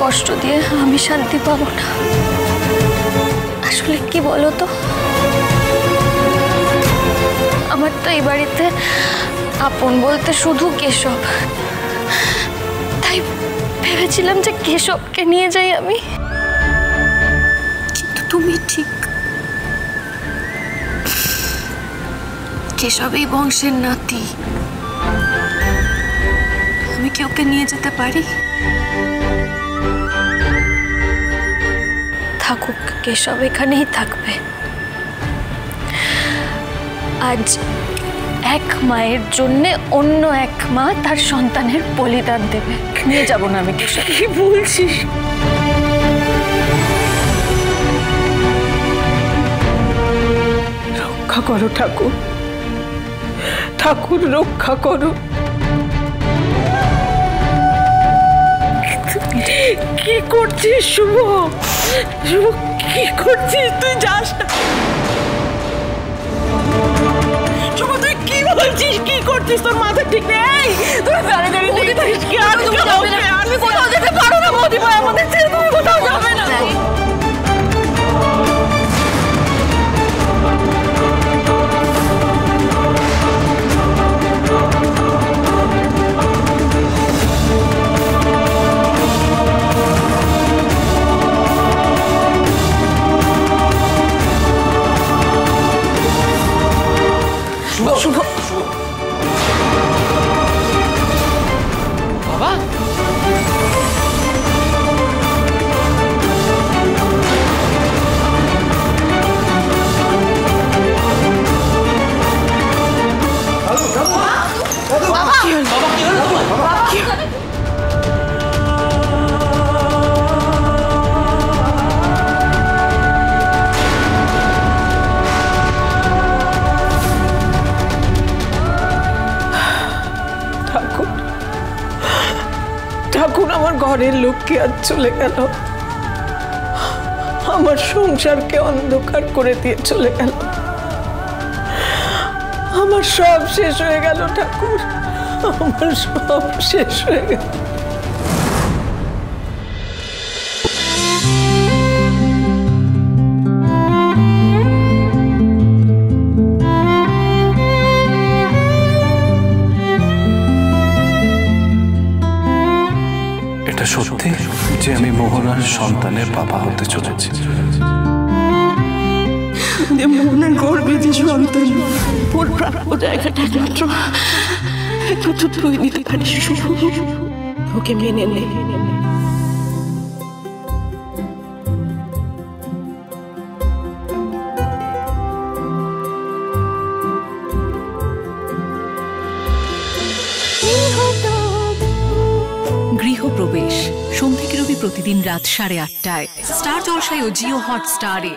কষ্ট দিয়ে আমি শান্তি পাবো না। আসলে কি বলো তো, আমার তো এই বাড়িতে আপন বলতে শুধু কেশব। তাই ভেবেছিলাম যে কেশবকে নিয়ে যাই আমি। কিন্তু তুমি ঠিক, কেশব এই বংশের নাতি। আমি কি ওকে নিয়ে যেতে পারি? থাকুক, কেশব এখানেই থাকবে। আজ এক মায়ের জন্য অন্য এক মা তার সন্তানের বলিদান দেবে। নিয়ে যাব না আমি কেশব। কি বলছিস? রক্ষা করো ঠাকুর, ঠাকুর রক্ষা করো। কি করছিস শুভ? শুভ কি করছিস? তুই যাস না। শুভ তুই কি বলছিস? কি করছিস? তোর মাথা ঠিক নেই? তুই তাড়াতাড়ি দেখছিস কি? আর তুমি যাবে না। আমি কোথাও যেতে পারো না মোদি ভাই, আমাদের ছেড়ে তুমি কোথাও যাবে না। শুভ বাবা, ঠাকুর আমার ঘরের লোককে আজ চলে গেল, আমার সংসারকে অন্ধকার করে দিয়ে চলে গেল। আমার সব শেষ হয়ে গেল ঠাকুর, আমার সব শেষ হয়ে গেল। সত্যি যে আমি মোহনার সন্তানের বাবা হতে চলেছি। মোহনার গর্বে যে সন্তান, ওর প্রাপ্য জায়গাটা একমাত্র তুই নিতে পারিস। ওকে মেনে নে। গৃহপ্রবেশ সোম থেকে রবি প্রতিদিন রাত 8:30টায় স্টার জলসায় ও জিও হটস্টারে।